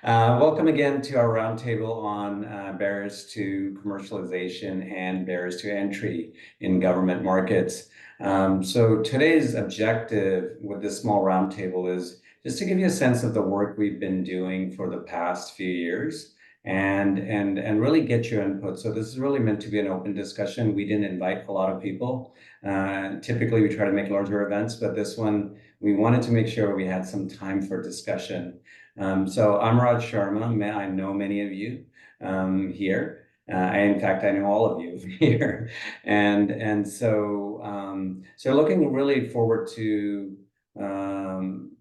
Welcome again to our roundtable on barriers to commercialization and barriers to entry in government markets. So today's objective with this small roundtable is just to give you a sense of the work we've been doing for the past few years and really get your input. So this is really meant to be an open discussion. We didn't invite a lot of people. Typically, we try to make larger events, but this one, we wanted to make sure we had some time for discussion. So I'm Raj Sharma. I know many of you here. In fact, I know all of you here, so looking really forward to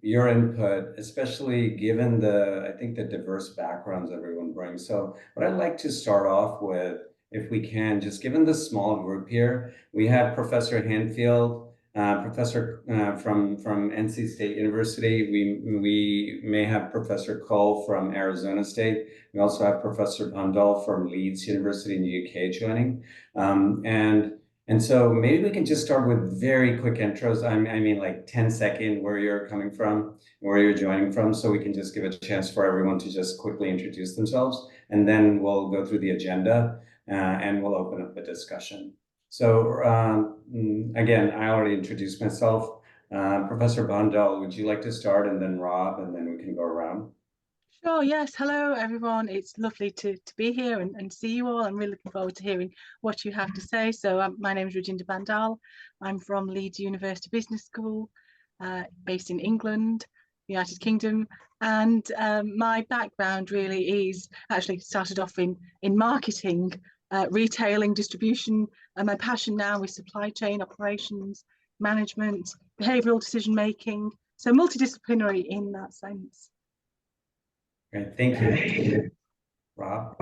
your input, especially given I think the diverse backgrounds everyone brings. So what I'd like to start off with, if we can, just given the small group here, we have Professor Hanfield. Professor from NC State University. We may have Professor Cole from Arizona State. We also have Professor Bundall from Leeds University in the UK joining. And so maybe we can just start with very quick intros. I mean, like 10-second where you're coming from, where you're joining from, so we can just give a chance for everyone to just quickly introduce themselves, and then we'll go through the agenda and we'll open up the discussion. So again, I already introduced myself. Professor Bundall, would you like to start, and then Rob, and then we can go around? Sure, yes. Hello, everyone. It's lovely to be here and see you all. I'm really looking forward to hearing what you have to say. So my name is Rajinder Bandal. I'm from Leeds University Business School, based in England, United Kingdom. And my background really is actually started off in marketing, retailing, distribution, and my passion now is supply chain operations, management, behavioural decision making. So multidisciplinary in that sense. Great, thank you. Rob?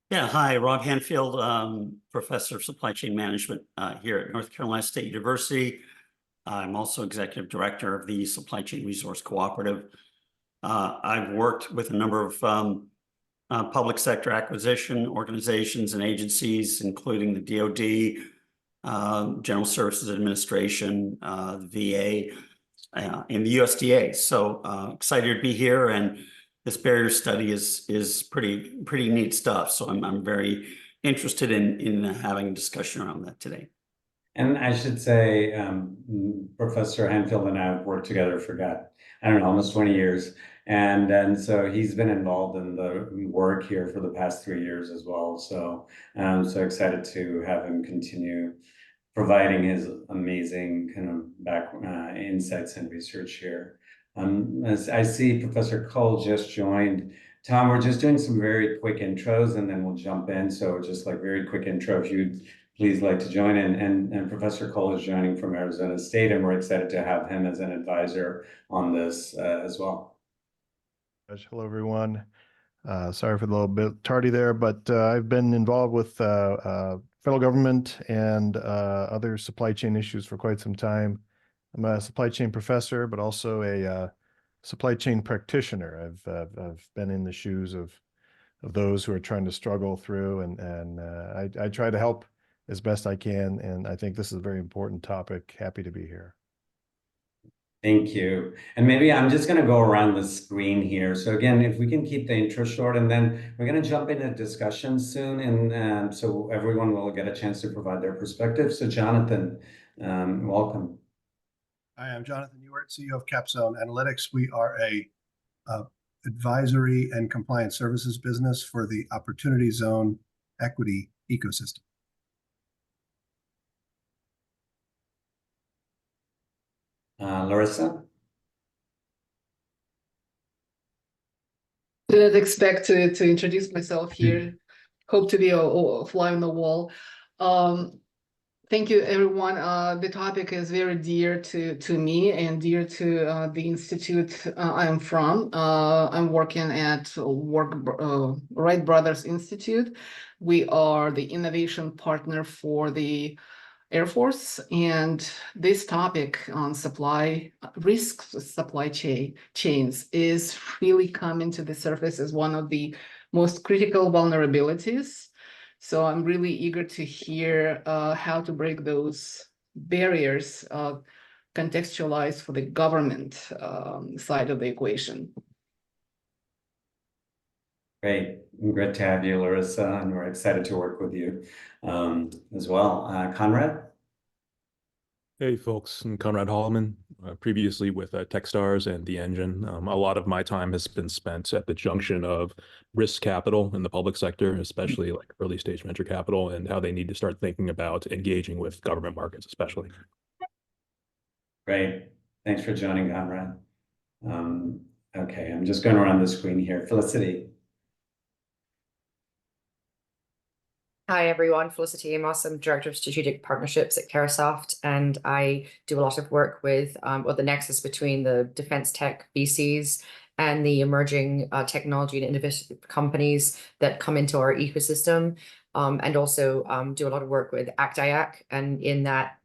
Yeah, hi, Rob Hanfield, Professor of Supply Chain Management here at North Carolina State University. I'm also Executive Director of the Supply Chain Resource Cooperative. I've worked with a number of public sector acquisition organizations and agencies, including the DoD, General Services Administration, the VA, and the USDA. So excited to be here, and this barrier study is pretty neat stuff. So I'm very interested in having a discussion around that today. And I should say, Professor Hanfield and I have worked together for, I don't know, almost 20 years. And so he's been involved in the work here for the past 3 years as well. So so excited to have him continue providing his amazing kind of insights and research here. As I see Professor Cole just joined. Tom, we're just doing some very quick intros and then we'll jump in. So just like very quick intro, if you'd please like to join in. And Professor Cole is joining from Arizona State, and we're excited to have him as an advisor on this as well. Hello, everyone. Sorry for the little bit tardy there, but I've been involved with federal government and other supply chain issues for quite some time. I'm a supply chain professor, but also a supply chain practitioner. I've been in the shoes of those who are trying to struggle through, and I try to help as best I can. And I think this is a very important topic. Happy to be here. Thank you. And maybe I'm just going to go around the screen here. So again, if we can keep the intro short, and then we're going to jump into discussion soon. And so everyone will get a chance to provide their perspective. So Jonathan, welcome. Hi, I'm Jonathan Ewart, CEO of Capstone Analytics. We are a advisory and compliance services business for the Opportunity Zone equity ecosystem. Larissa? Didn't expect to introduce myself here. Hope to be a fly on the wall. Thank you, everyone. The topic is very dear to me and dear to the institute I'm from. I'm working at Wright Brothers Institute. We are the innovation partner for the Air Force, and this topic on supply chains is really coming to the surface as one of the most critical vulnerabilities. So I'm really eager to hear how to break those barriers, contextualized for the government side of the equation. Great. Great to have you, Larissa, and we're excited to work with you as well. Conrad? Hey folks, I'm Conrad Hallman, previously with Techstars and The Engine. A lot of my time has been spent at the junction of risk capital in the public sector, especially like early stage venture capital, and how they need to start thinking about engaging with government markets, especially. Great. Thanks for joining, Conrad. Okay, I'm just going around the screen here. Felicity. Hi everyone, Felicity Amos. I'm Director of Strategic Partnerships at Caresoft, and I do a lot of work with the nexus between the defense tech VCs and the emerging technology and innovative companies that come into our ecosystem, and also do a lot of work with ACT-IAC. And in that,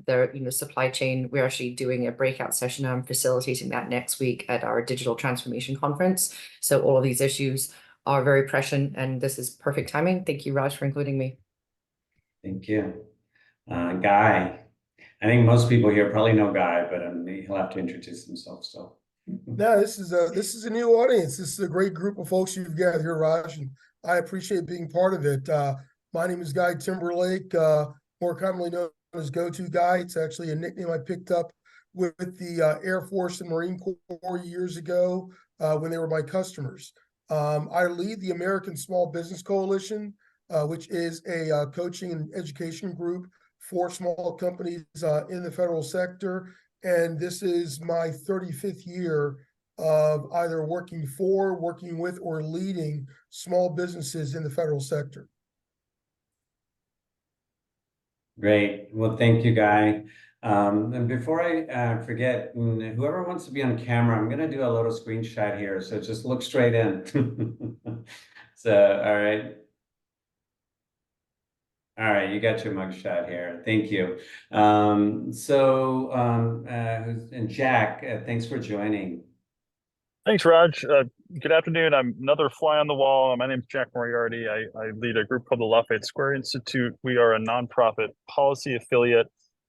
supply chain, we're actually doing a breakout session. I'm facilitating that next week at our digital transformation conference. So all of these issues are very prescient, and this is perfect timing. Thank you, Raj, for including me. Thank you. Guy. I think most people here probably know Guy, but he'll have to introduce himself still. No, this is a new audience. This is a great group of folks you've gathered here, Raj, and I appreciate being part of it. My name is Guy Timberlake, more commonly known as Go-To Guy. It's actually a nickname I picked up with the Air Force and Marine Corps years ago when they were my customers. I lead the American Small Business Coalition, which is a coaching and education group for small companies in the federal sector. And this is my 35th year of either working for, working with, or leading small businesses in the federal sector. Great. Well, thank you, Guy. And before I forget, whoever wants to be on camera, I'm going to do a little screenshot here. So just look straight in. So, all right. All right, you got your mugshot here. Thank you. And Jack, thanks for joining. Thanks, Raj. Good afternoon. I'm another fly on the wall. My name is Jack Moriarty. I lead a group called the Lafayette Square Institute. We are a nonprofit policy affiliate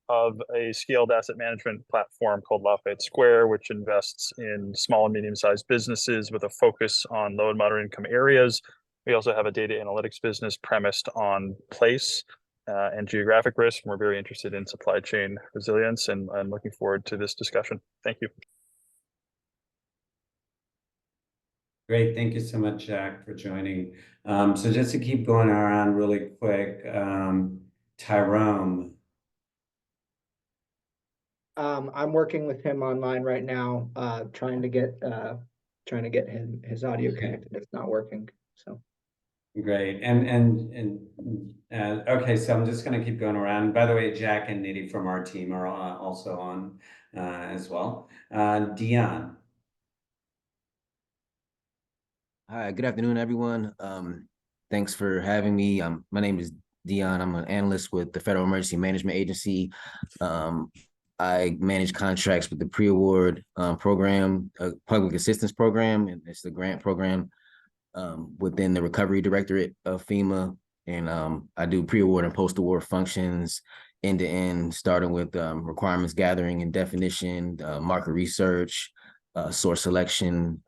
of a scaled asset management platform called Lafayette Square, which invests in small and medium-sized businesses with a focus on low and moderate income areas. We also have a data analytics business premised on place and geographic risk. We're very interested in supply chain resilience, and I'm looking forward to this discussion. Thank you. Great. Thank you so much, Jack, for joining. So just to keep going around really quick, Tyrone. I'm working with him online right now, trying to get his audio connected. It's not working. So Great. Okay, so I'm just going to keep going around. By the way, Jack and Nidhi from our team are also on as well. Dion. Hi, good afternoon, everyone. Thanks for having me. My name is Dion. I'm an analyst with the Federal Emergency Management Agency. I manage contracts with the pre-award program, public assistance program, and it's the grant program within the Recovery Directorate of FEMA. And I do pre-award and post-award functions end-to-end, starting with requirements gathering and definition, market research, source selection,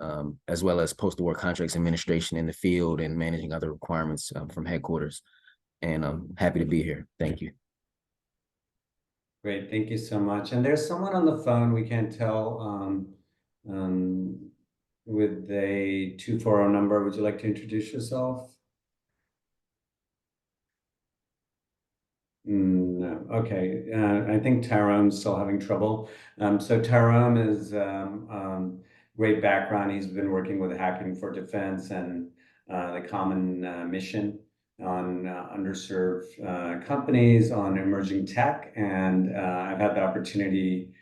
as well as post-award contracts administration in the field and managing other requirements from headquarters. And I'm happy to be here. Thank you. Great, thank you so much. And there's someone on the phone, we can't tell, with a 240 number. Would you like to introduce yourself? No, okay. I think Tyrone's still having trouble. So Tyrone is great background. He's been working with Hacking for Defense and the Common Mission on underserved companies, on emerging tech. And I've had the opportunity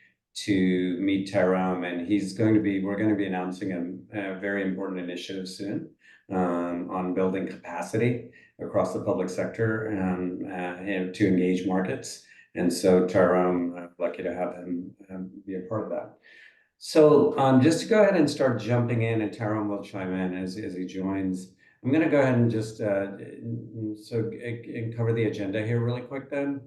to meet Tyrone, and we're going to be announcing a very important initiative soon on building capacity across the public sector and to engage markets. And so Tyrone, I'm lucky to have him be a part of that. So just to go ahead and start jumping in, and Tyrone will chime in as he joins. I'm going to go ahead and just cover the agenda here really quick then.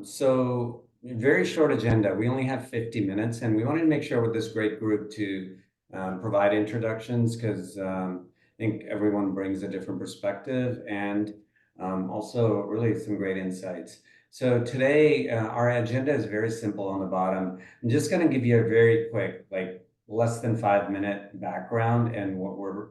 So very short agenda. We only have 50 minutes, and we wanted to make sure with this great group to provide introductions because think everyone brings a different perspective and also really some great insights. So today, our agenda is very simple on the bottom. I'm just going to give you a very quick, like less than 5-minute background and what we're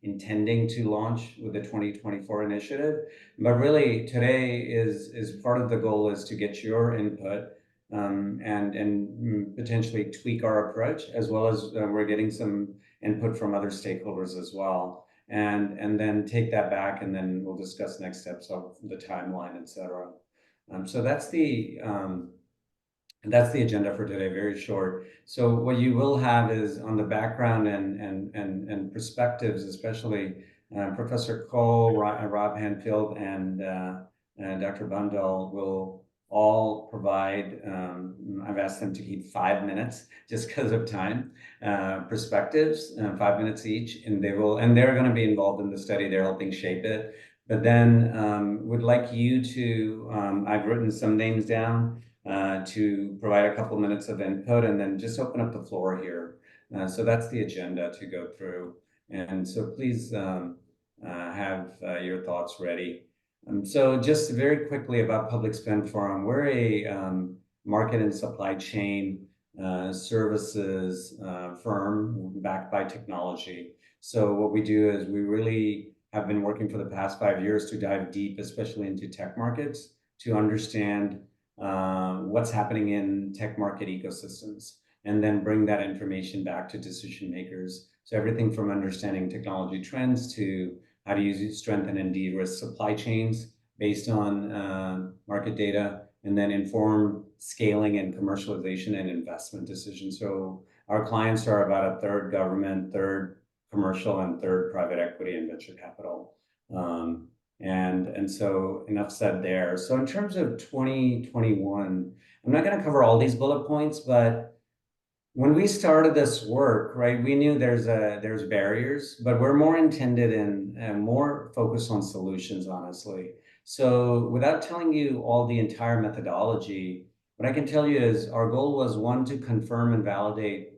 intending to launch with the 2024 initiative. But really today is part of the goal is to get your input and potentially tweak our approach, as well as we're getting some input from other stakeholders as well. And then take that back, and then we'll discuss next steps of the timeline, et cetera. So that's the agenda for today, very short. So what you will have is on the background and perspectives, especially Professor Cole, Rob Hanfield, and Dr. Bundall will all provide, I've asked them to keep 5 minutes just because of time, perspectives, 5 minutes each, and they're going to be involved in the study. They're helping shape it. But then would like you to, I've written some names down, to provide a couple minutes of input and then just open up the floor here. So that's the agenda to go through. And so please have your thoughts ready. So just very quickly about Public Spend Forum. We're a market and supply chain services firm backed by technology. So what we do is we really have been working for the past 5 years to dive deep, especially into tech markets, to understand what's happening in tech market ecosystems, and then bring that information back to decision makers. So everything from understanding technology trends to how to use it, strengthen and de-risk supply chains based on market data, and then inform scaling and commercialization and investment decisions. So our clients are about a third government, third commercial, and third private equity and venture capital. And so enough said there. So in terms of 2021, I'm not going to cover all these bullet points, but when we started this work, right, we knew there's barriers, but we're more intended and more focused on solutions, honestly. So without telling you all the entire methodology, what I can tell you is our goal was, one, to confirm and validate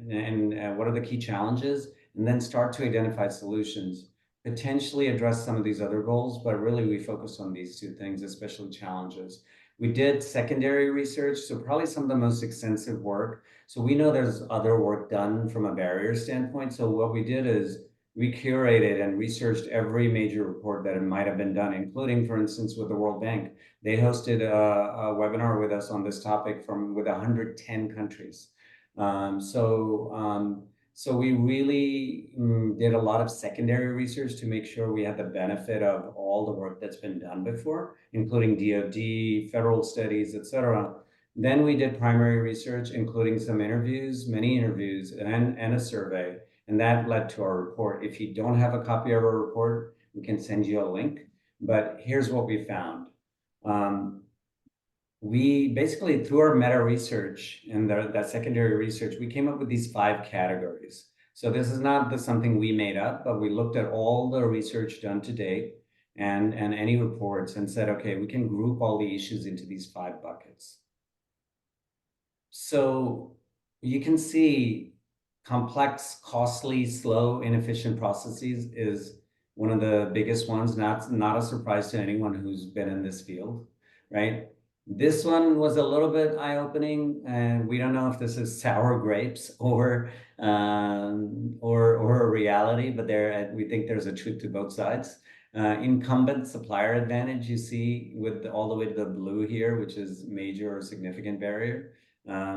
and what are the key challenges, and then start to identify solutions, potentially address some of these other goals, but really we focus on these two things, especially challenges. We did secondary research, so probably some of the most extensive work. So we know there's other work done from a barrier standpoint. So what we did is we curated and researched every major report that it might have been done, including, for instance, with the World Bank. They hosted a webinar with us on this topic with 110 countries. So we really did a lot of secondary research to make sure we had the benefit of all the work that's been done before, including DoD, federal studies, et cetera. Then we did primary research, including some interviews, many interviews, and a survey, and that led to our report. If you don't have a copy of our report, we can send you a link, but here's what we found. We basically, through our meta research and that secondary research, we came up with these 5 categories. So this is not something we made up, but we looked at all the research done to date and any reports and said, okay, we can group all the issues into these 5 buckets. So you can see complex, costly, slow, inefficient processes is one of the biggest ones. Not a surprise to anyone who's been in this field, right? This one was a little bit eye-opening, and we don't know if this is sour grapes or a reality, but we think there's a truth to both sides. Incumbent supplier advantage, you see with all the way to the blue here, which is major or significant barrier.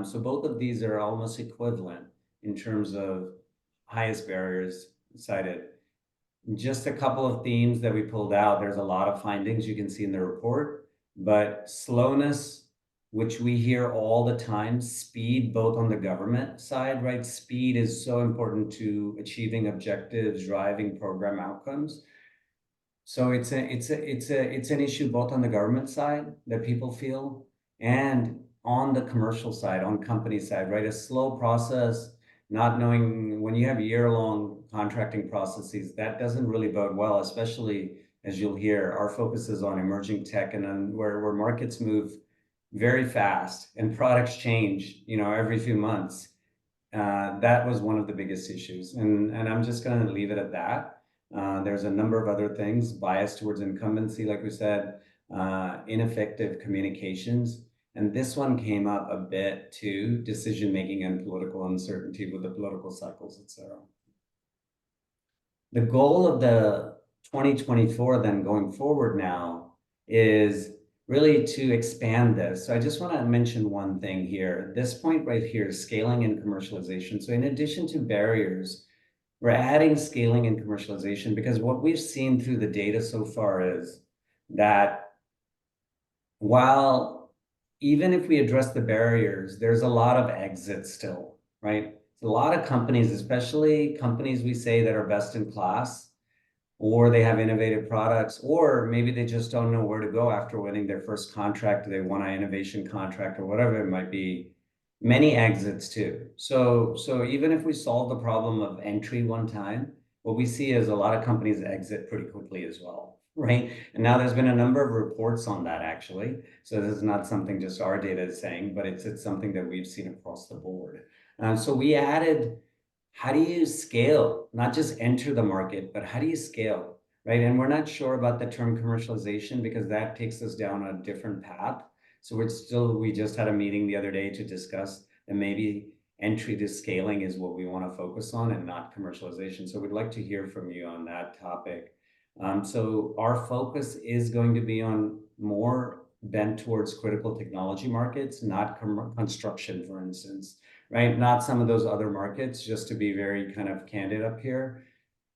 So both of these are almost equivalent in terms of highest barriers cited. Just a couple of themes that we pulled out. There's a lot of findings you can see in the report, but slowness, which we hear all the time, speed, both on the government side, right? Speed is so important to achieving objectives, driving program outcomes. So it's an issue both on the government side that people feel and on the commercial side, on company side, right? A slow process, not knowing when you have year-long contracting processes, that doesn't really bode well, especially as you'll hear, our focus is on emerging tech and then where markets move very fast and products change, every few months. That was one of the biggest issues. And I'm just going to leave it at that. There's a number of other things, bias towards incumbency, like we said, ineffective communications. And this one came up a bit too, decision-making and political uncertainty with the political cycles, etc. The goal of the 2024 then going forward now is really to expand this. So I just want to mention one thing here. This point right here is scaling and commercialization. So in addition to barriers, we're adding scaling and commercialization because what we've seen through the data so far is that while even if we address the barriers, there's a lot of exits still, right? A lot of companies, especially companies we say that are best in class, or they have innovative products, or maybe they just don't know where to go after winning their first contract. They want an innovation contract or whatever it might be. Many exits too. So even if we solve the problem of entry one time, what we see is a lot of companies exit pretty quickly as well, right? And now there's been a number of reports on that actually. So this is not something just our data is saying, but it's something that we've seen across the board. So we added, how do you scale? Not just enter the market, but how do you scale, right? And we're not sure about the term commercialization because that takes us down a different path. So we just had a meeting the other day to discuss that maybe entry to scaling is what we want to focus on and not commercialization. So we'd like to hear from you on that topic. So our focus is going to be on more bent towards critical technology markets, not construction, for instance, right? Not some of those other markets, just to be very kind of candid up here.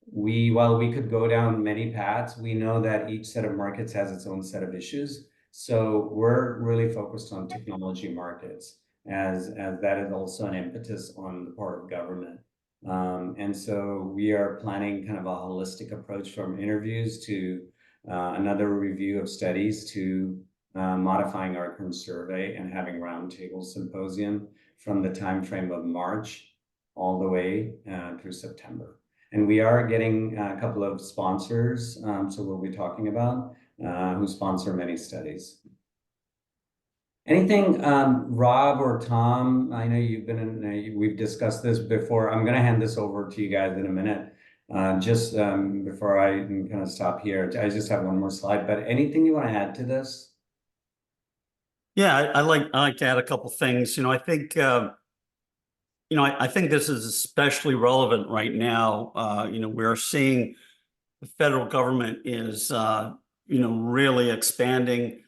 While we could go down many paths, we know that each set of markets has its own set of issues. So we're really focused on technology markets as that is also an impetus on the part of government. And so we are planning kind of a holistic approach from interviews to another review of studies to modifying our current survey and having roundtable symposium from the time frame of March all the way through September. And we are getting a couple of sponsors, so we'll be talking about, who sponsor many studies. Anything, Rob or Tom, I know you've been in, we've discussed this before. I'm going to hand this over to you guys in a minute. Just before I kind of stop here, I just have one more slide, but anything you want to add to this? Yeah, I like to add a couple things. I think I think this is especially relevant right now. We're seeing the federal government is really expanding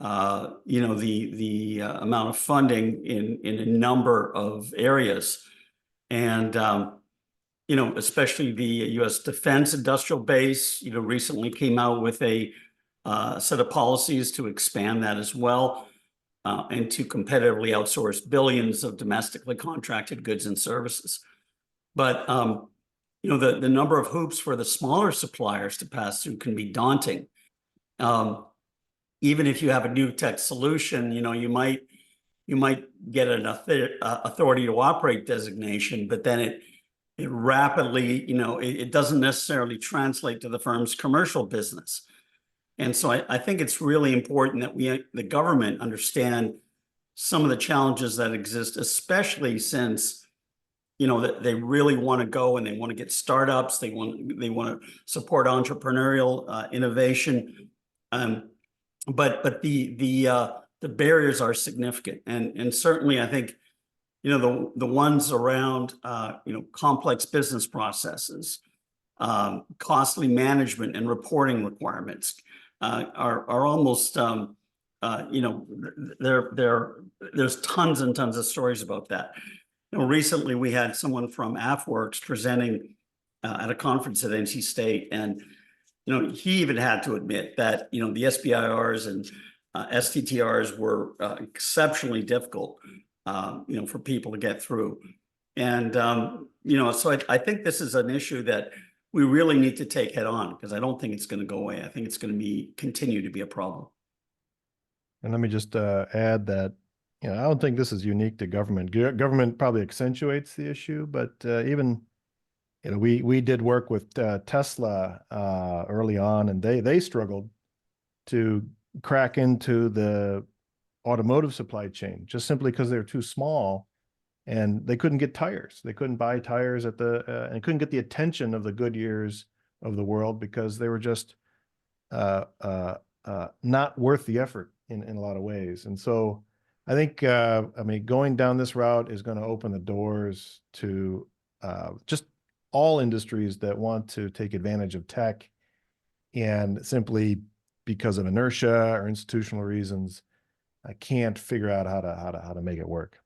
the amount of funding in a number of areas, and especially the U.S. defense industrial base recently came out with a set of policies to expand that as well. And to competitively outsource billions of domestically contracted goods and services. But, the number of hoops for the smaller suppliers to pass through can be daunting. Even if you have a new tech solution, you might get an authority to operate designation, but then it rapidly, it doesn't necessarily translate to the firm's commercial business. And so I think it's really important that the government understand some of the challenges that exist, especially since, that they really want to go and they want to get startups. They want to support entrepreneurial innovation. But the barriers are significant. And certainly I think, the ones around, complex business processes, costly management and reporting requirements, are almost there's tons and tons of stories about that. Recently we had someone from AFWorks presenting at a conference at NC State, and he even had to admit that the SBIRs and STTRs were exceptionally difficult for people to get through, and so I think this is an issue that we really need to take head on, because I don't think it's going to go away. I think it's going to continue to be a problem. And let me just add that, I don't think this is unique to government. Government probably accentuates the issue, but even, we did work with Tesla early on, and they struggled to crack into the automotive supply chain just simply because they're too small. And they couldn't get tires. They couldn't buy tires and couldn't get the attention of the Goodyears of the world because they were just not worth the effort in a lot of ways. And so I think, I mean, going down this route is going to open the doors to just all industries that want to take advantage of tech, and simply because of inertia or institutional reasons, I can't figure out how to make it work.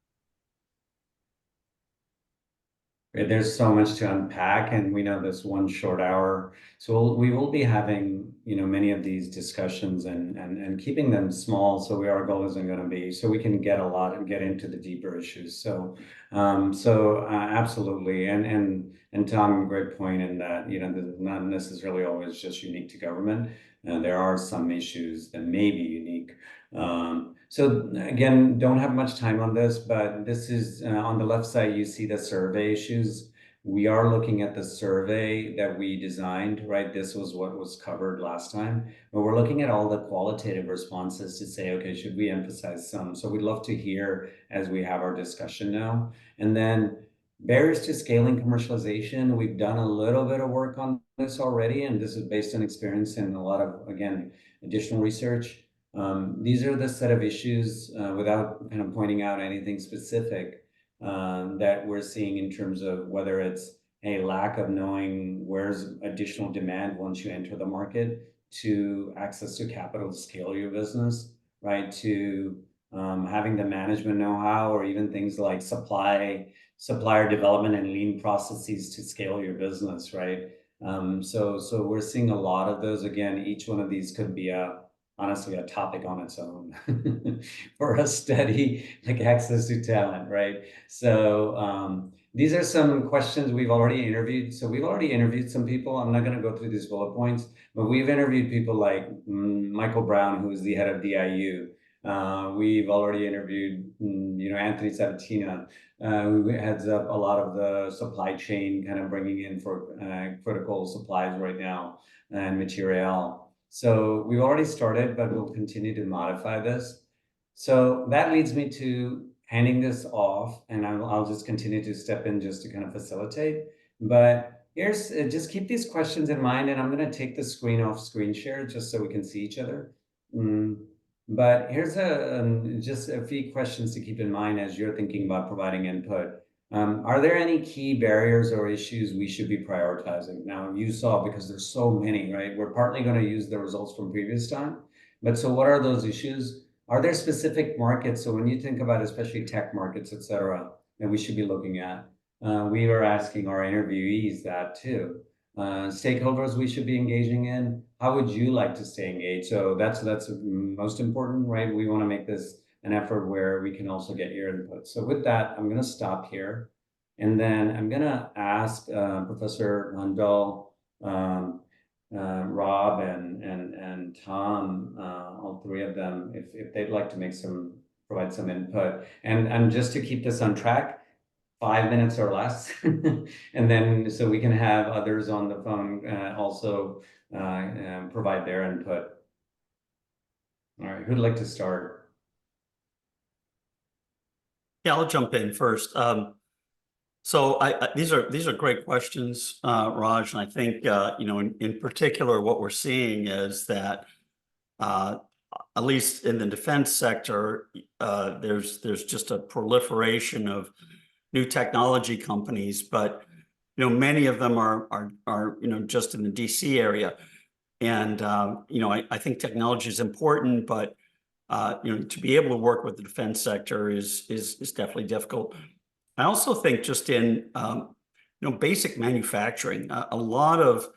There's so much to unpack, and we know this one short hour. So we will be having, many of these discussions and keeping them small. So our goal isn't going to be so we can get a lot and get into the deeper issues. So, absolutely. And Tom, great point in that, this is not necessarily always just unique to government. There are some issues that may be unique. So again, don't have much time on this, but this is on the left side, you see the survey issues. We are looking at the survey that we designed, right? This was what was covered last time, but we're looking at all the qualitative responses to say, okay, should we emphasize some? So we'd love to hear as we have our discussion now. And then barriers to scaling commercialization, we've done a little bit of work on this already, and this is based on experience and a lot of, again, additional research. These are the set of issues, without kind of pointing out anything specific, that we're seeing in terms of whether it's a lack of knowing where's additional demand once you enter the market, to access to capital to scale your business, right? To having the management know-how, or even things like supplier development and lean processes to scale your business, right? So we're seeing a lot of those. Again, each one of these could be honestly a topic on its own for a study, like access to talent, right? So these are some questions we've already interviewed. So we've already interviewed some people. I'm not going to go through these bullet points, but we've interviewed people like Michael Brown, who is the head of DIU. We've already interviewed, Anthony Sabatina, who heads up a lot of the supply chain, kind of bringing in for critical supplies right now and material. So we've already started, but we'll continue to modify this. So that leads me to handing this off, and I'll just continue to step in just to kind of facilitate. But here's, just keep these questions in mind, and I'm going to take the screen off screen share just so we can see each other. But here's just a few questions to keep in mind as you're thinking about providing input. Are there any key barriers or issues we should be prioritizing? Now, you saw, because there's so many, right? We're partly going to use the results from previous time, but so what are those issues? Are there specific markets? So when you think about especially tech markets, et cetera, that we should be looking at, we are asking our interviewees that too. Stakeholders we should be engaging in. How would you like to stay engaged? So that's most important, right? We want to make this an effort where we can also get your input. So with that, I'm going to stop here. And then I'm going to ask Professor Randall, Rob, and Tom, all three of them, if they'd like to provide some input. And just to keep this on track, 5 minutes or less. And then so we can have others on the phone also provide their input. All right, who'd like to start? Yeah, I'll jump in first. So these are great questions, Raj, and I think in particular what we're seeing is that at least in the defense sector, there's just a proliferation of new technology companies, but many of them are just in the DC area, and I think technology is important, but to be able to work with the defense sector is definitely difficult. I also think just in basic manufacturing, a lot of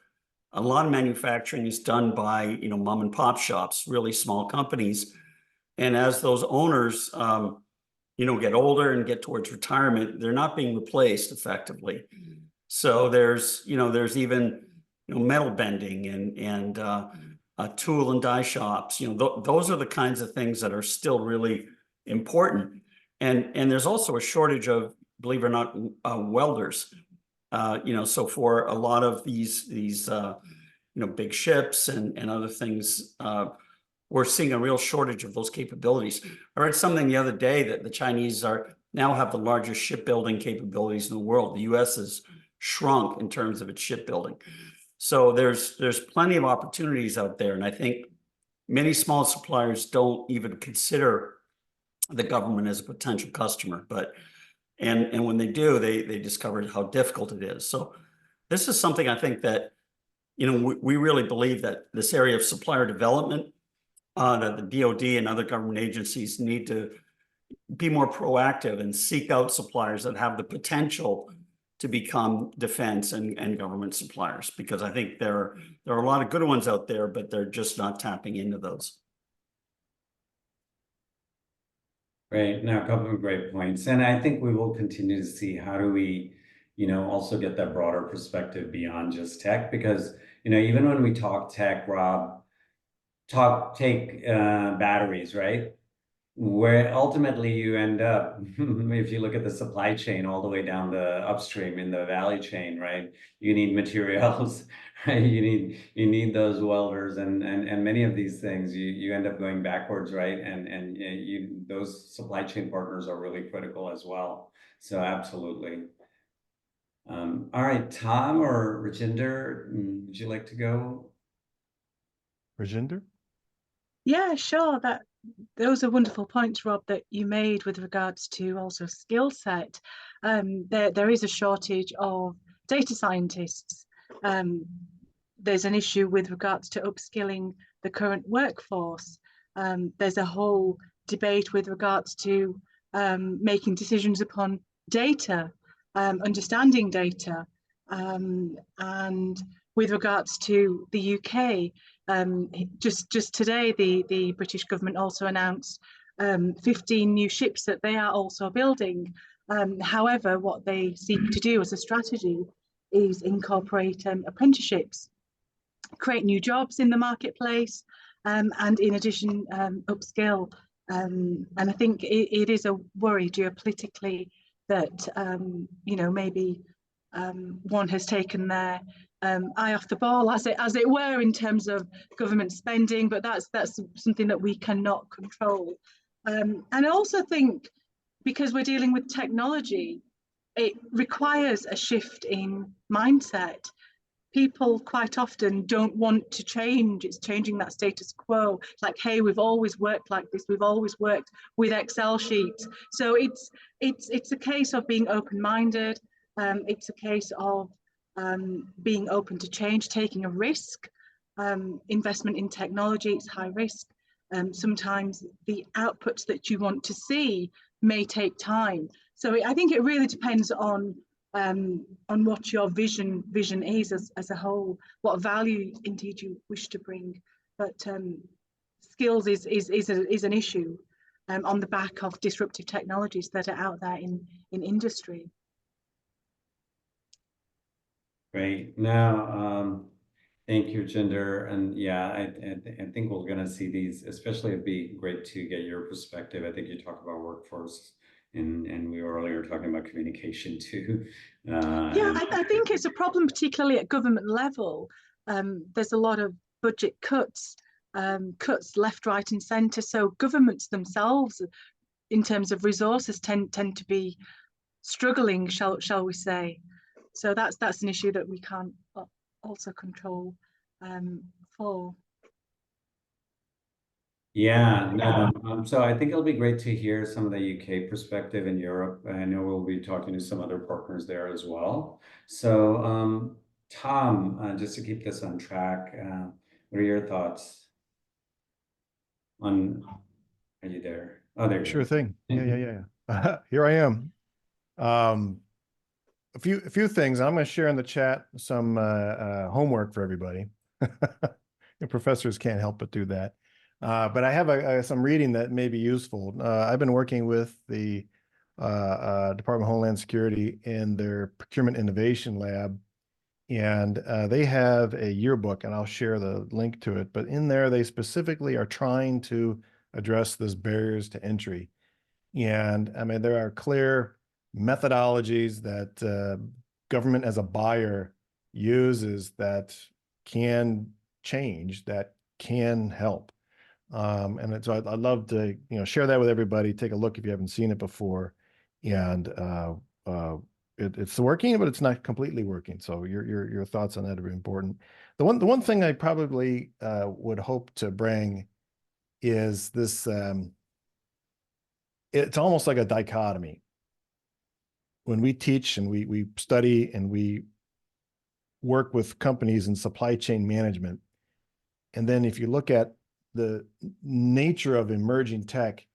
manufacturing is done by mom and pop shops, really small companies, and as those owners get older and get towards retirement, they're not being replaced effectively. So there's even metal bending and tool and die shops. Those are the kinds of things that are still really important. And there's also a shortage of, believe it or not, welders. So for a lot of these big ships and other things, we're seeing a real shortage of those capabilities. I read something the other day that the Chinese now have the largest shipbuilding capabilities in the world. The U.S. has shrunk in terms of its shipbuilding. So there's plenty of opportunities out there. And I think many small suppliers don't even consider the government as a potential customer, and when they do, they discover how difficult it is. So this is something I think that, we really believe that this area of supplier development, that the DoD and other government agencies need to be more proactive and seek out suppliers that have the potential to become defense and government suppliers, because I think there are a lot of good ones out there, but they're just not tapping into those. Great. Now, a couple of great points. And I think we will continue to see how do we, also get that broader perspective beyond just tech, because, even when we talk tech, Rob, take batteries, right? Where ultimately you end up, if you look at the supply chain all the way down the upstream in the value chain, right? You need materials, right? You need those welders and many of these things. You end up going backwards, right? And those supply chain partners are really critical as well. So absolutely. All right, Tom or Rajinder, would you like to go? Rajinder? Yeah, sure. Those are wonderful points, Rob, that you made with regards to also skill set. There is a shortage of data scientists. There's an issue with regards to upskilling the current workforce. There's a whole debate with regards to making decisions upon data, understanding data, and with regards to the UK. Just today, the British government also announced 15 new ships that they are also building. However, what they seek to do as a strategy is incorporate apprenticeships, create new jobs in the marketplace, and in addition, upskill. And I think it is a worry geopolitically that, maybe one has taken their eye off the ball, as it were, in terms of government spending, but that's something that we cannot control. And I also think, because we're dealing with technology, it requires a shift in mindset. People quite often don't want to change. It's changing that status quo. It's like, hey, we've always worked like this. We've always worked with Excel sheets. So it's a case of being open-minded. It's a case of being open to change, taking a risk. Investment in technology, it's high risk. Sometimes the outputs that you want to see may take time. So I think it really depends on what your vision is as a whole, what value indeed you wish to bring. But skills is an issue on the back of disruptive technologies that are out there in industry. Great. Now, thank you, Jinder. And yeah, I think we're going to see these, especially it'd be great to get your perspective. I think you talked about workforce, and we were earlier talking about communication too. Yeah, I think it's a problem, particularly at government level. There's a lot of budget cuts left, right, and centre. So governments themselves, in terms of resources, tend to be struggling, shall we say? So that's an issue that we can't also control for. Yeah, no. So I think it'll be great to hear some of the UK perspective in Europe. I know we'll be talking to some other partners there as well. So, Tom, just to keep this on track, what are your thoughts on? Are you there? Oh, there you Sure go. thing. Yeah. Here I am. A few things. I'm going to share in the chat some homework for everybody. Professors can't help but do that. But I have some reading that may be useful. I've been working with the Department of Homeland Security in their Procurement Innovation Lab, and they have a yearbook, and I'll share the link to it. But in there, they specifically are trying to address this barriers to entry. And I mean, there are clear methodologies that government as a buyer uses that can change, that can help. And so I'd love to, share that with everybody. Take a look if you haven't seen it before, and it's working, but it's not completely working. So your thoughts on that are important. The one thing I probably would hope to bring is this. It's almost like a dichotomy. When we teach and we study and we work with companies in supply chain management, and then if you look at the nature of emerging tech,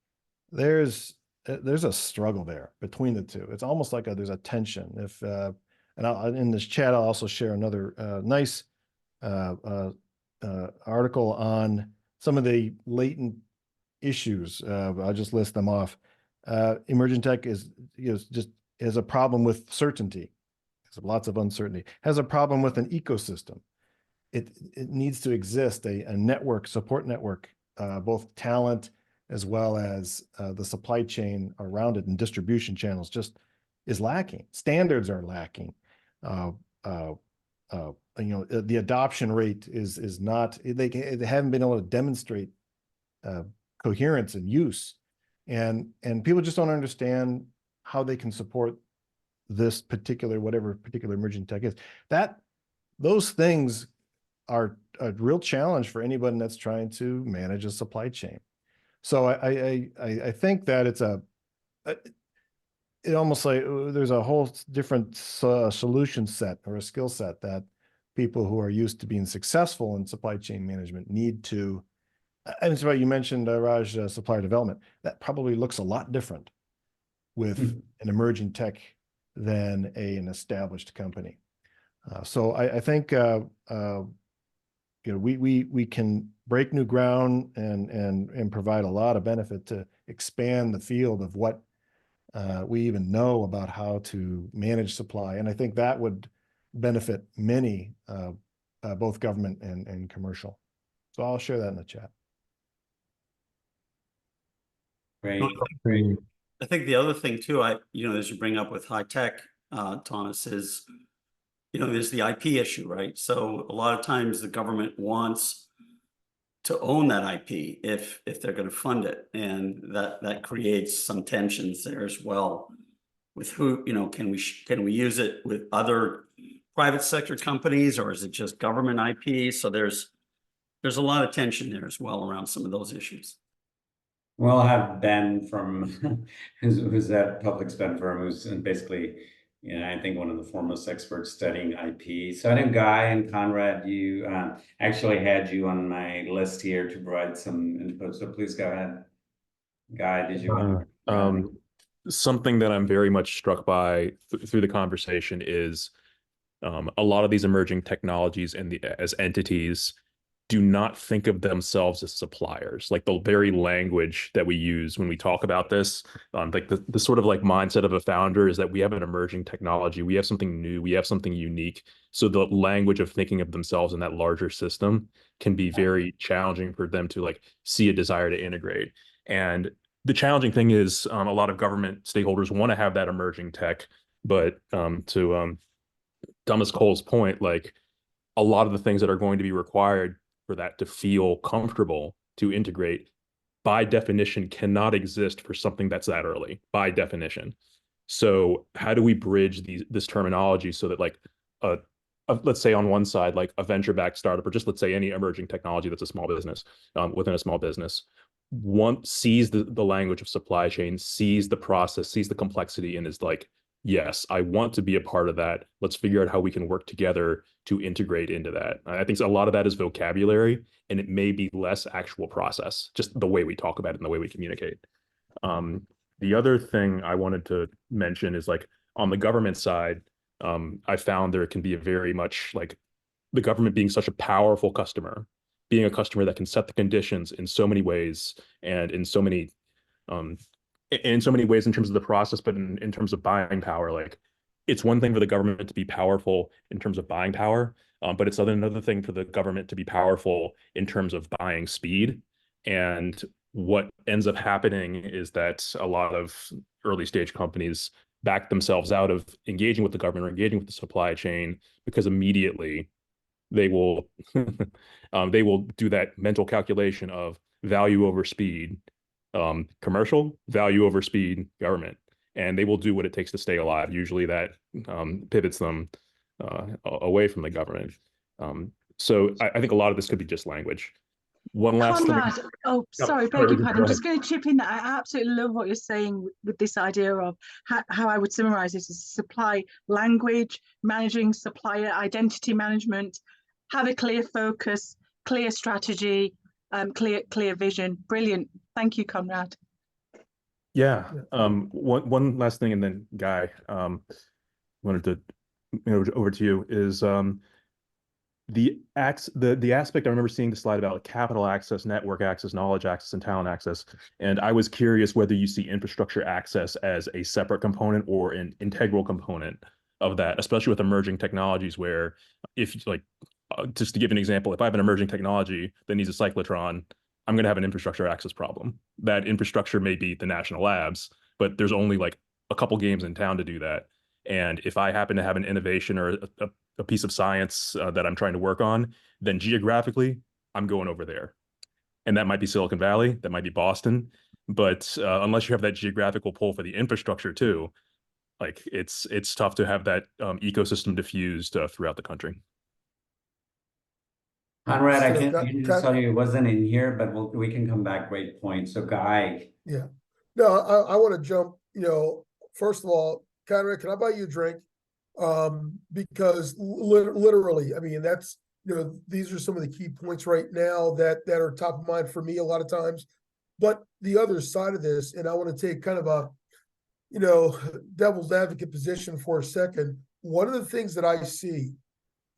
there's a struggle there between the two. It's almost like there's a tension. If and in this chat, I'll also share another nice article on some of the latent issues. I'll just list them off. Emerging tech is just has a problem with certainty. Has lots of uncertainty. Has a problem with an ecosystem. It needs to exist a network, support network, both talent as well as the supply chain around it and distribution channels just is lacking. Standards are lacking. The adoption rate is not, they haven't been able to demonstrate coherence and use. And people just don't understand how they can support this particular, whatever particular emerging tech is. Those things are a real challenge for anybody that's trying to manage a supply chain. So I think that it almost like there's a whole different solution set or a skill set that people who are used to being successful in supply chain management need to. And it's about, you mentioned, Raj, supplier development. That probably looks a lot different with an emerging tech than an established company. So I think we can break new ground and provide a lot of benefit to expand the field of what we even know about how to manage supply. And I think that would benefit many, both government and commercial. So I'll share that in the chat. Great. I think the other thing too, as you bring up with high tech, Thomas, is, there's the IP issue, right? So a lot of times the government wants to own that IP if they're going to fund it, and that creates some tensions there as well. With who, can we use it with other private sector companies, or is it just government IP? So there's a lot of tension there as well around some of those issues. We'll have Ben from who's at public spend firm, who's basically, I think one of the foremost experts studying IP. So I know Guy and Conrad, you actually had you on my list here to provide some input. So please go ahead. Guy, did you want to? Something that I'm very much struck by through the conversation is a lot of these emerging technologies and as entities do not think of themselves as suppliers. Like the very language that we use when we talk about this, like the sort of like mindset of a founder is that we have an emerging technology, we have something new, we have something unique. So the language of thinking of themselves in that larger system can be very challenging for them to like see a desire to integrate. And the challenging thing is a lot of government stakeholders want to have that emerging tech, but to Thomas Cole's point, like a lot of the things that are going to be required for that to feel comfortable to integrate, by definition, cannot exist for something that's that early, by definition. So how do we bridge this terminology so that like let's say on one side, like a venture-backed startup, or just let's say any emerging technology that's a small business within a small business, sees the language of supply chain, sees the process, sees the complexity, and is like, yes, I want to be a part of that. Let's figure out how we can work together to integrate into that. I think a lot of that is vocabulary, and it may be less actual process, just the way we talk about it and the way we communicate. The other thing I wanted to mention is like on the government side, I found there can be a very much like the government being such a powerful customer, being a customer that can set the conditions in so many ways and in so many ways in terms of the process, but in terms of buying power. Like it's one thing for the government to be powerful in terms of buying power, but it's another thing for the government to be powerful in terms of buying speed. And what ends up happening is that a lot of early stage companies back themselves out of engaging with the government or engaging with the supply chain because immediately they will they will do that mental calculation of value over speed, commercial, value over speed, government. and they will do what it takes to stay alive. Usually that pivots them away from the government. So I think a lot of this could be just language. One last Conrad, thing. oh, sorry, beg your pardon. I'm just going to chip in that I absolutely love what you're saying with this idea of how I would summarize it as supply language, managing supplier identity management, have a clear focus, clear strategy, clear vision. Brilliant. Thank you, Conrad. Yeah. One last thing, and then Guy, wanted to over to you is the aspect. I remember seeing the slide about capital access, network access, knowledge access, and talent access. And I was curious whether you see infrastructure access as a separate component or an integral component of that, especially with emerging technologies where if like, just to give an example, if I have an emerging technology that needs a cyclotron, I'm going to have an infrastructure access problem. That infrastructure may be the national labs, but there's only like a couple games in town to do that. And if I happen to have an innovation or a piece of science that I'm trying to work on, then geographically, I'm going over there. And that might be Silicon Valley, that might be Boston. But unless you have that geographical pull for the infrastructure too, like it's tough to have that ecosystem diffused throughout the country. Conrad, I So, can't just tell you it wasn't in here, but we can come back. Great point. So Guy. Yeah. No, I want to jump, first of all, Conrad, can I buy you a drink? Because literally, I mean, that's, these are some of the key points right now that are top of mind for me a lot of times. But the other side of this, and I want to take kind of a, devil's advocate position for a second. One of the things that I see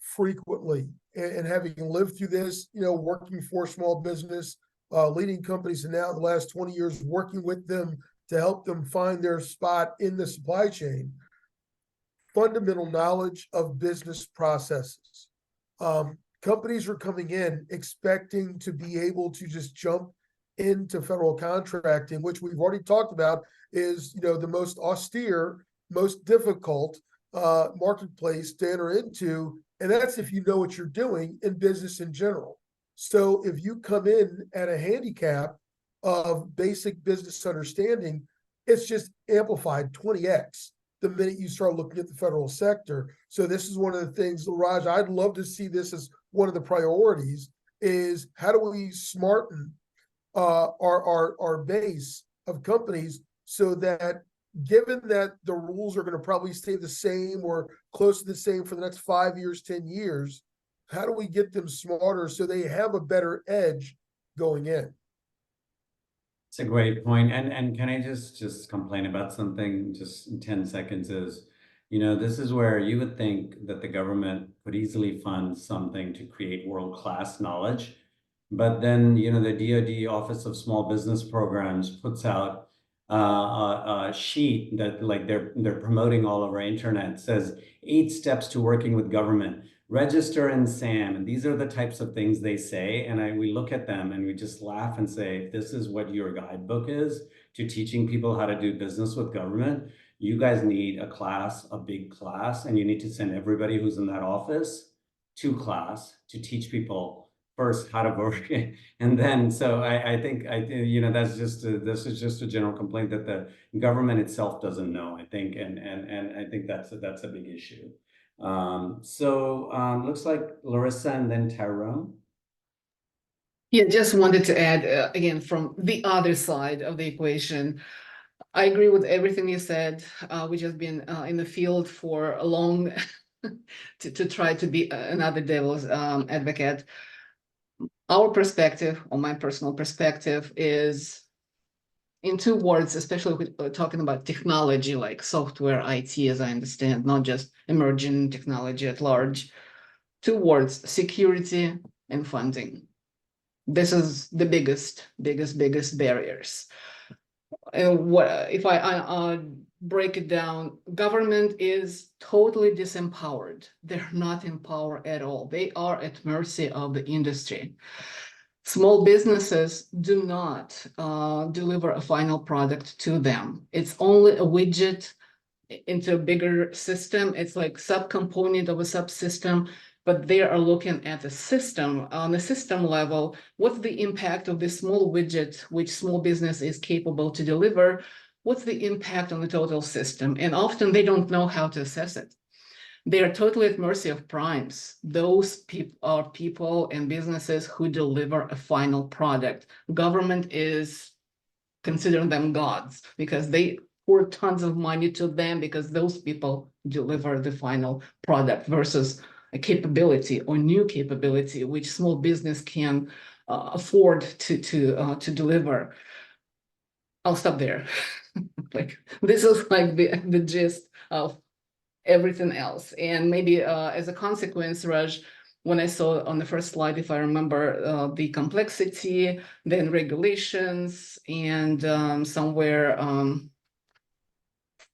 frequently, and having lived through this, working for small business, leading companies, and now the last 20 years working with them to help them find their spot in the supply chain, fundamental knowledge of business processes. Companies are coming in expecting to be able to just jump into federal contracting, which we've already talked about is, the most austere, most difficult marketplace to enter into. And that's if you know what you're doing in business in general. So if you come in at a handicap of basic business understanding, it's just amplified 20x the minute you start looking at the federal sector. So this is one of the things, Raj, I'd love to see this as one of the priorities is how do we smarten our base of companies so that given that the rules are going to probably stay the same or close to the same for the next 5 years, 10 years, how do we get them smarter so they have a better edge going in? It's a great point. And can I just complain about something just in 10 seconds is, this is where you would think that the government could easily fund something to create world-class knowledge. But then, the DoD Office of Small Business Programs puts out a sheet that like they're promoting all over internet, says 8 steps to working with government. Register in SAM, and these are the types of things they say, and we look at them and we just laugh and say, if this is what your guidebook is to teaching people how to do business with government, you guys need a class, a big class, and you need to send everybody who's in that office to class to teach people first how to work, and then so I think this is just a general complaint that the government itself doesn't know. I think and I think that's a big issue. Looks like Larissa and then Tyrone. Yeah, just wanted to add again from the other side of the equation. I agree with everything you said. We've just been in the field for a long to try to be another devil's advocate. Our perspective, or my personal perspective, is in 2 words, especially with talking about technology like software, IT, as I understand, not just emerging technology at large. 2 words: security and funding. This is the biggest barriers. And what if I break it down? Government is totally disempowered. They're not empowered at all. They are at mercy of the industry. Small businesses do not deliver a final product to them. It's only a widget into a bigger system. It's like subcomponent of a subsystem, but they are looking at the system. On the system level, what's the impact of this small widget which small business is capable to deliver what's the impact on the total system? And often they don't know how to assess it. They are totally at mercy of primes. Those are people and businesses who deliver a final product. Government is considering them gods because they pour tons of money to them because those people deliver the final product versus a capability or new capability which small business can afford to deliver. I'll stop there. Like this is like the gist of everything else. And maybe as a consequence, Raj, when I saw on the first slide, if I remember, the complexity, then regulations, and somewhere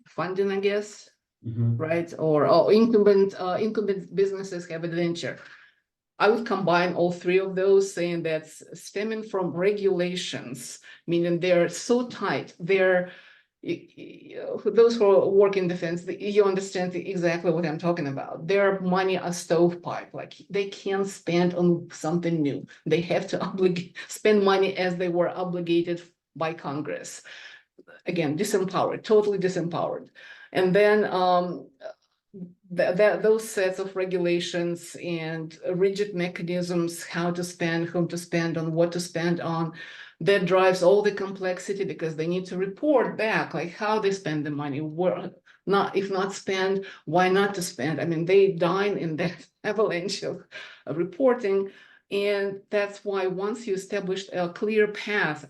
funding, I guess, right? Or incumbent businesses have adventure. I would combine all three of those, saying that's stemming from regulations, meaning they're so tight, they're those who work in defense, you understand exactly what I'm talking about. Their money are stovepipe, like they can't spend on something new. They have to spend money as they were obligated by Congress. Again, disempowered, totally disempowered. And then those sets of regulations and rigid mechanisms, how to spend, whom to spend on, what to spend on, that drives all the complexity because they need to report back like how they spend the money, where not, if not spend, why not to spend. I mean, they dine in that avalanche of reporting. And that's why once you establish a clear path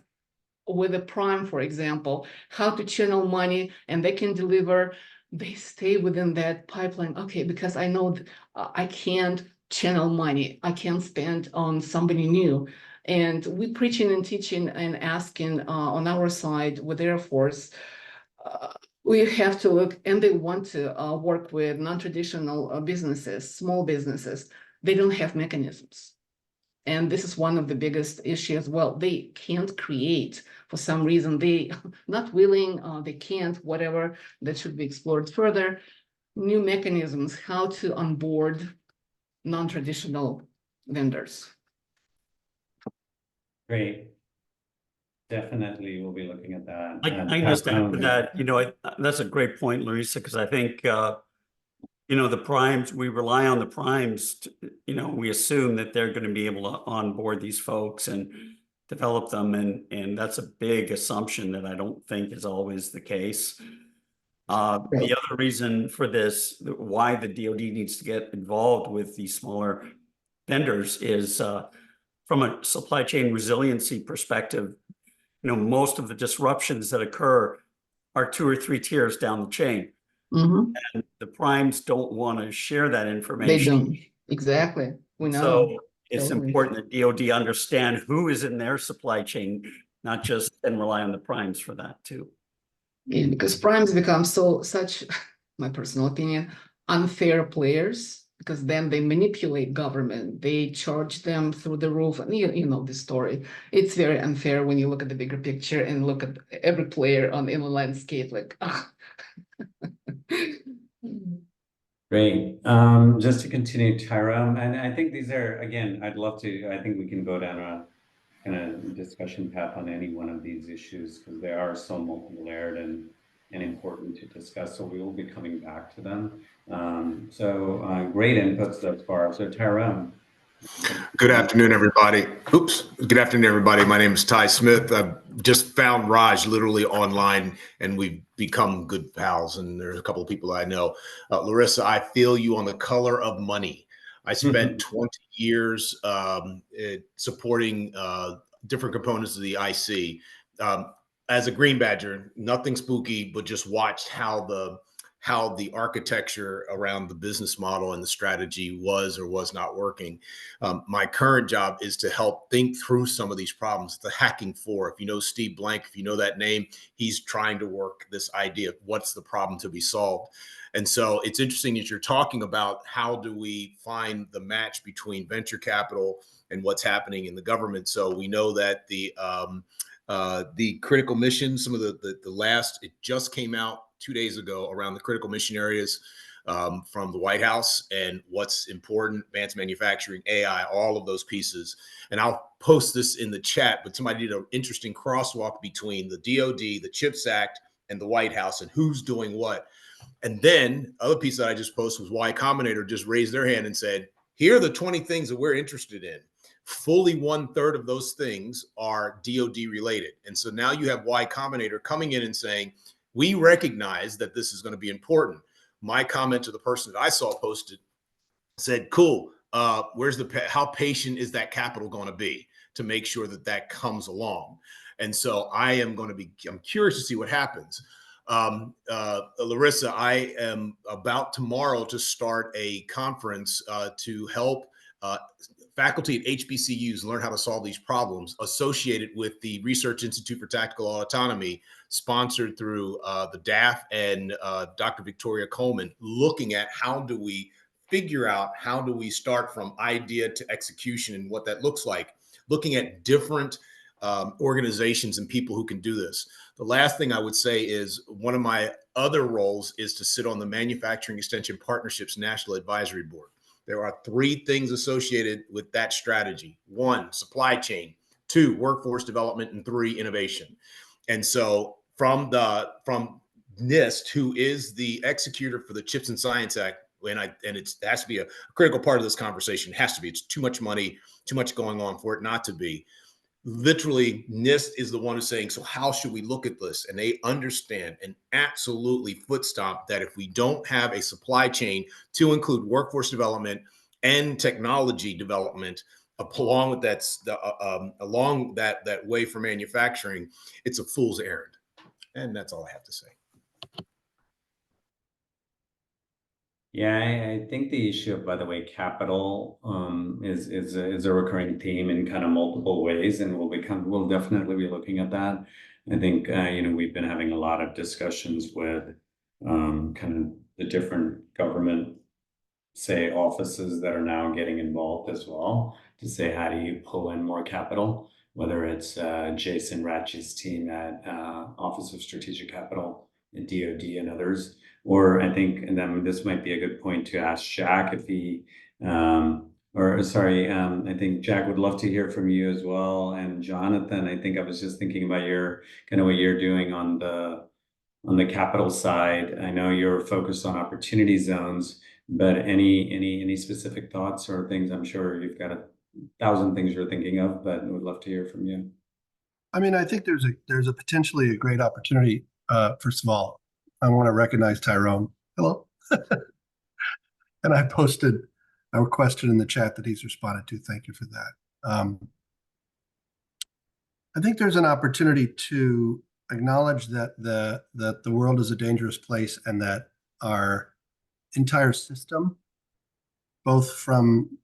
with a prime, for example, how to channel money and they can deliver, they stay within that pipeline. Okay, because I know I can't channel money, I can't spend on somebody new. And we preaching and teaching and asking on our side with Air Force, we have to look, and they want to work with non-traditional businesses, small businesses. They don't have mechanisms. And this is one of the biggest issues as well. They can't create, for some reason, they not willing, they can't, whatever, that should be explored further. New mechanisms, how to onboard non-traditional vendors. Great. Definitely, we'll be looking at that. I just add to that, you know, that's a great point, Larissa, because I think, you know, the primes, we rely on the primes, to, you know, we assume that they're going to be able to onboard these folks and develop them. And that's a big assumption that I don't think is always the case. The other reason for this, why the DoD needs to get involved with these smaller vendors is from a supply chain resiliency perspective, you know, most of the disruptions that occur are 2 or 3 tiers down the chain. Mm-hmm. And the primes don't want to share that information. They don't. Exactly. We know. So it's Totally. important that DoD understand who is in their supply chain, not just and rely on the primes for that too. Yeah, because primes become such, my personal opinion, unfair players, because then they manipulate government, they charge them through the roof, and you know the story. It's very unfair when you look at the bigger picture and look at every player in the landscape, like, Great. Just to continue, Tyra, and I think these are, again, I'd love to, I think we can go down a kind of discussion path on any one of these issues because they are so multi-layered and important to discuss. So we will be coming back to them. Great inputs thus far. So Tyra. Good afternoon, everybody. Good afternoon, everybody. My name is Ty Smith. I've just found Raj literally online, and we've become good pals. And there's a couple of people I know. Larissa, I feel you on the color of money. I spent 20 years supporting different components of the IC. As a Green Badger, nothing spooky, but just watched how the architecture around the business model and the strategy was or was not working. My current job is to help think through some of these problems. The Hacking Four, if you know Steve Blank, if you know that name, he's trying to work this idea of what's the problem to be solved. And so it's interesting that you're talking about how do we find the match between venture capital and what's happening in the government. So we know that the critical mission, some of the last, it just came out 2 days ago around the critical mission areas from the White House and what's important, advanced manufacturing, AI, all of those pieces. And I'll post this in the chat, but somebody did an interesting crosswalk between the DoD, the CHIPS Act, and the White House and who's doing what. And then other piece that I just posted was Y Combinator just raised their hand and said, here are the 20 things that we're interested in. Fully 1/3 of those things are DoD related. And so now you have Y Combinator coming in and saying, we recognize that this is going to be important. My comment to the person that I saw posted said, cool, how patient is that capital going to be to make sure that that comes along? And so I'm curious to see what happens. Larissa, I am about tomorrow to start a conference to help faculty at HBCUs learn how to solve these problems associated with the Research Institute for Tactical Autonomy, sponsored through the DAF and Dr. Victoria Coleman, looking at how do we start from idea to execution and what that looks like, looking at different organizations and people who can do this. The last thing I would say is one of my other roles is to sit on the Manufacturing Extension Partnerships National Advisory Board. There are 3 things associated with that strategy. 1, supply chain. 2, workforce development. And 3, innovation. And so from NIST, who is the executor for the CHIPS and Science Act, and it has to be a critical part of this conversation. It has to be. It's too much money, too much going on for it not to be. Literally, NIST is the one who's saying, so how should we look at this? And they understand and absolutely foot stomp that if we don't have a supply chain to include workforce development and technology development along with that way for manufacturing, it's a fool's errand. And that's all I have to say. Yeah, I think the issue of, by the way, capital is a recurring theme in kind of multiple ways, and we'll definitely be looking at that. I think we've been having a lot of discussions with kind of the different government, say, offices that are now getting involved as well, to say, how do you pull in more capital, whether it's Jason Ratchey's team at Office of Strategic Capital and DoD and others. Or I think, and then this might be a good point to ask Jack if he, I think Jack would love to hear from you as well. And Jonathan, I think I was just thinking about what you're doing on the capital side. I know you're focused on opportunity zones, but any specific thoughts or things? I'm sure you've got 1,000 things you're thinking of, but would love to hear from you. I mean, I think there's a potentially a great opportunity. First of all, I want to recognize Tyrone. Hello. And I posted a question in the chat that he's responded to. Thank you for that. I think there's an opportunity to acknowledge that the world is a dangerous place, and that our entire system, both from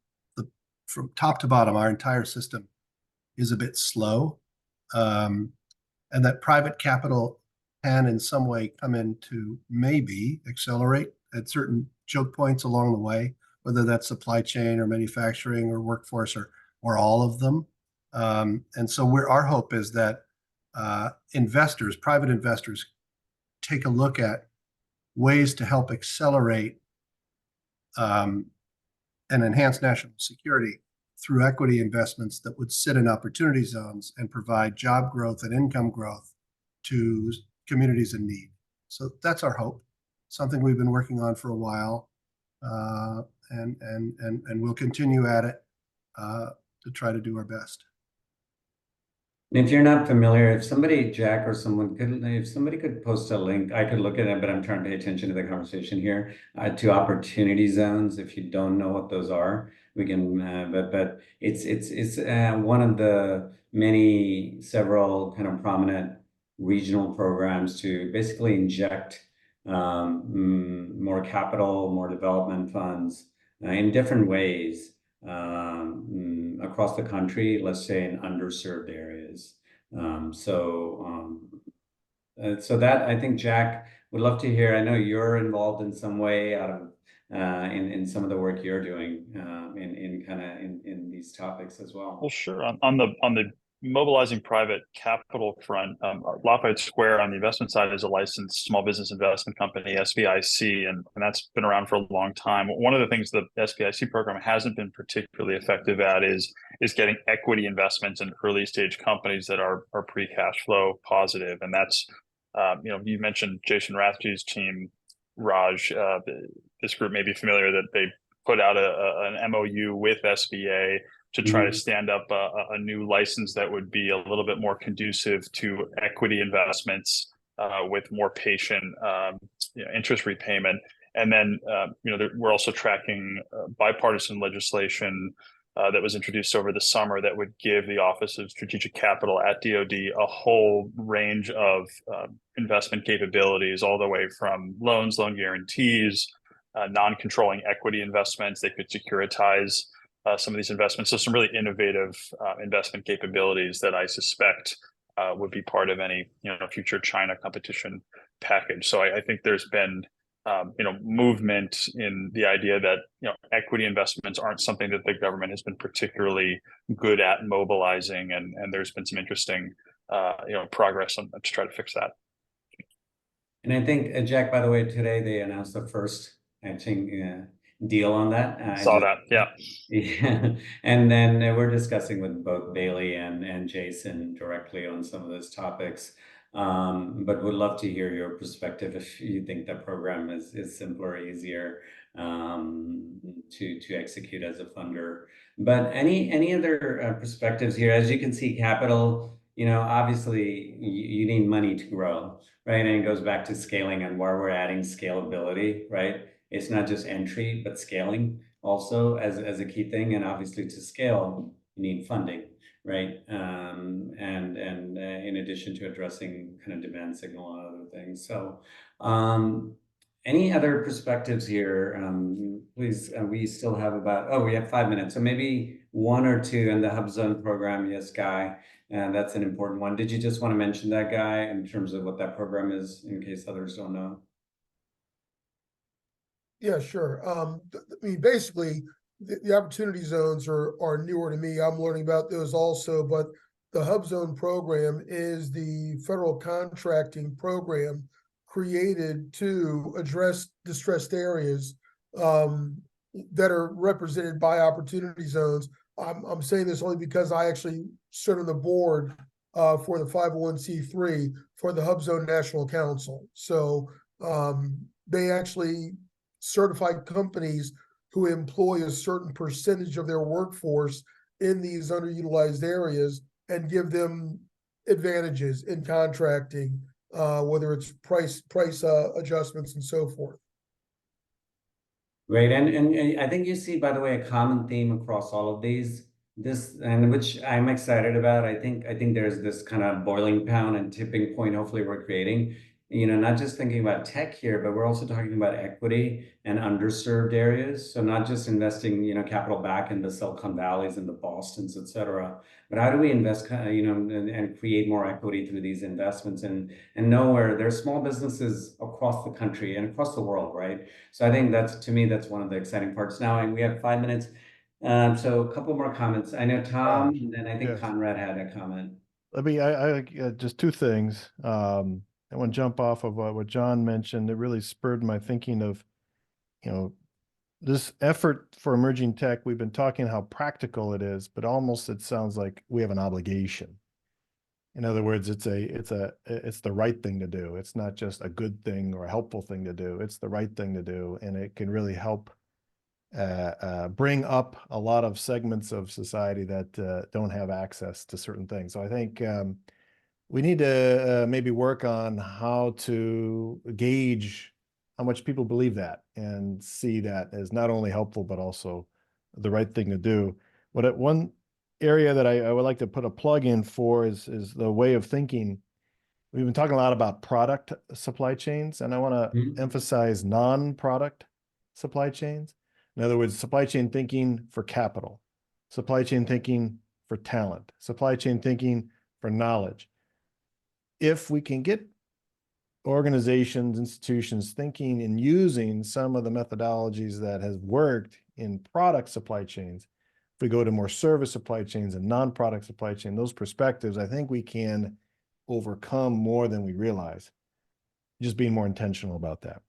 top to bottom, our entire system is a bit slow, and that private capital can in some way come in to maybe accelerate at certain choke points along the way, whether that's supply chain or manufacturing or workforce or all of them. And so our hope is that private investors, take a look at ways to help accelerate and enhance national security through equity investments that would sit in opportunity zones and provide job growth and income growth to communities in need. So that's our hope. Something we've been working on for a while, and we'll continue at it to try to do our best. And if you're not familiar, if somebody, Jack or someone could post a link, I could look at it, but I'm trying to pay attention to the conversation here, to opportunity zones. If you don't know what those are, we can, but it's one of the several kind of prominent regional programs to basically inject more capital, more development funds in different ways across the country, let's say in underserved areas. So that, I think, Jack, would love to hear. I know you're involved in some way out of in some of the work you're doing in these topics as well. Well, sure. On the mobilizing private capital front, Lafayette Square on the investment side is a licensed small business investment company, SBIC, and that's been around for a long time. One of the things the SBIC program hasn't been particularly effective at is getting equity investments in early stage companies that are pre-cash flow positive, and that's You mentioned Jason Rathje's team, Raj. This group may be familiar that they put out an MOU with SBA to try to stand up a new license that would be a little bit more conducive to equity investments with more patient interest repayment. And then, we're also tracking bipartisan legislation that was introduced over the summer that would give the Office of Strategic Capital at DoD a whole range of investment capabilities, all the way from loans, loan guarantees, non-controlling equity investments. They could securitize some of these investments. So some really innovative investment capabilities that I suspect would be part of any future China competition package. So I think there's been movement in the idea that equity investments aren't something that the government has been particularly good at mobilizing, and there's been some interesting progress to try to fix that. And I think, Jack, by the way, today they announced the first, I think, deal on that. Saw that, yeah. Yeah, and then we're discussing with both Bailey and Jason directly on some of those topics. But would love to hear your perspective if you think the program is simpler, easier to execute as a funder. But any other perspectives here? As you can see, capital, obviously you need money to grow, right? And it goes back to scaling and where we're adding scalability, right? It's not just entry, but scaling also as a key thing. And obviously to scale, you need funding, right? And in addition to addressing kind of demand signal and other things. So any other perspectives here? Please, we still have we have 5 minutes. So maybe one or two in the Hub Zone program. Yes, Guy. And that's an important one. Did you just want to mention that, Guy, in terms of what that program is, in case others don't know? Yeah, sure. I mean, basically, the opportunity zones are newer to me. I'm learning about those also, but the Hub Zone program is the federal contracting program created to address distressed areas that are represented by opportunity zones. I'm saying this only because I actually serve on the board for the 501c3 for the Hub Zone National Council. So they actually certify companies who employ a certain percentage of their workforce in these underutilized areas and give them advantages in contracting, whether it's price adjustments and so forth. Great, and I think you see, by the way, a common theme across all of these. And which I'm excited about. I think there's this kind of boiling pound and tipping point. Hopefully, we're creating. Not just thinking about tech here, but we're also talking about equity and underserved areas. So not just investing, capital back in the Silicon Valleys and the Bostons, et cetera, but how do we invest, and create more equity through these investments and know where there's small businesses across the country and across the world, right? So I think to me, that's one of the exciting parts now. And we have 5 minutes. So a couple more comments. I know Tom, and then I think yes. Conrad had a comment. Let me, I just two things. I want to jump off of what John mentioned. It really spurred my thinking of, this effort for emerging tech. We've been talking how practical it is, but almost it sounds like we have an obligation. In other words, it's the right thing to do. It's not just a good thing or a helpful thing to do. It's the right thing to do, and it can really help bring up a lot of segments of society that don't have access to certain things. So I think we need to maybe work on how to gauge how much people believe that and see that as not only helpful, but also the right thing to do. One area that I would like to put a plug in for is the way of thinking. We've been talking a lot about product supply chains, and I want to emphasize non-product supply chains. In other words, supply chain thinking for capital, supply chain thinking for talent, supply chain thinking for knowledge. If we can get organizations, institutions thinking and using some of the methodologies that has worked in product supply chains, if we go to more service supply chains and non-product supply chain, those perspectives, I think we can overcome more than we realize. Just being more intentional about that.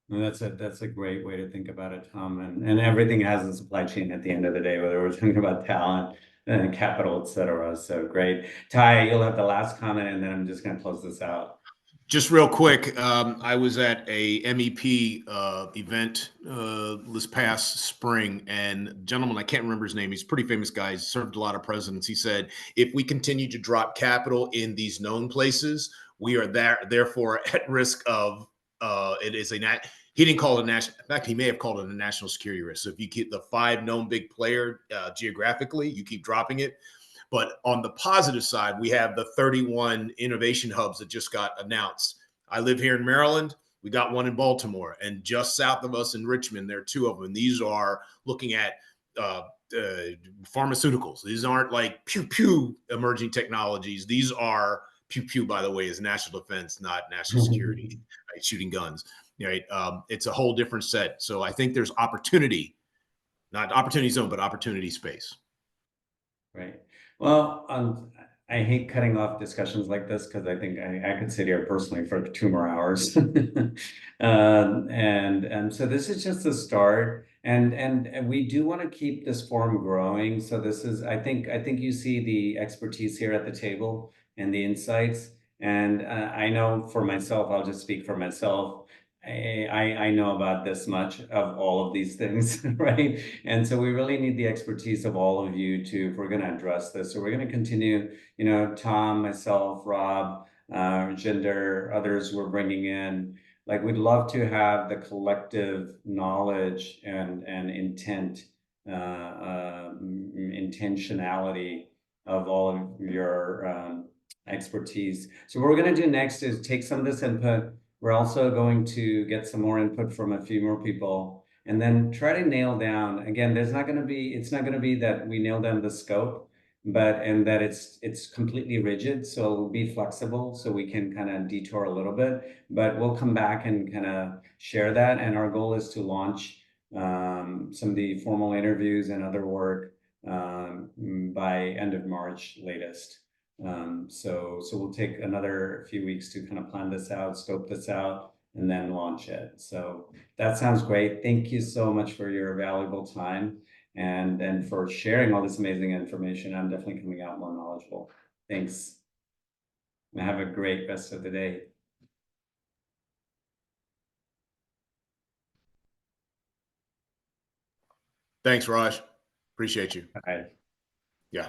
Well, that's a great way to think about it, Tom. And everything has a supply chain at the end of the day, whether we're talking about talent capital, et cetera. So great. Ty, you'll have the last comment, and then I'm just going to close this out. Just real quick, I was at a MEP event this past spring, and gentleman, I can't remember his name, he's a pretty famous guy, he's served a lot of presidents. He said, if we continue to drop capital in these known places, we are therefore at risk of it is a he didn't call it a national, in fact, he may have called it a national security risk. So if you keep the 5 known big player geographically, you keep dropping it. But on the positive side, we have the 31 innovation hubs that just got announced. I live here in Maryland. We got one in Baltimore, and just south of us in Richmond, there are 2 of them. These are looking at pharmaceuticals. These aren't like pew pew emerging technologies. These are pew pew, by the way, is national defense, not national security, right? Shooting guns, right? It's a whole different set. So I think there's opportunity, not opportunity zone, but opportunity space. Right. Well, I hate cutting off discussions like this because I think I could sit here personally for 2 more hours. And so this is just the start, and we do want to keep this forum growing. So this is, I think you see the expertise here at the table and the insights. And I know for myself, I'll just speak for myself. I know about this much of all of these things, right? And so we really need the expertise of all of you to, if we're going to address this. So we're going to continue, Tom, myself, Rob, Jinder, others we're bringing in. Like, we'd love to have the collective knowledge and intent, intentionality of all of your expertise. So what we're going to do next is take some of this input. We're also going to get some more input from a few more people, and then try to nail down, again, it's not going to be that we nail down the scope, and that it's completely rigid. So it'll be flexible, so we can kind of detour a little bit, but we'll come back and kind of share that. And our goal is to launch some of the formal interviews and other work by end of March latest. So we'll take another few weeks to kind of plan this out, scope this out, and then launch it. So that sounds great. Thank you so much for your valuable time and for sharing all this amazing information. I'm definitely coming out more knowledgeable. Thanks. And have a great rest of the day. Thanks, Raj. Appreciate you. Bye. Yeah.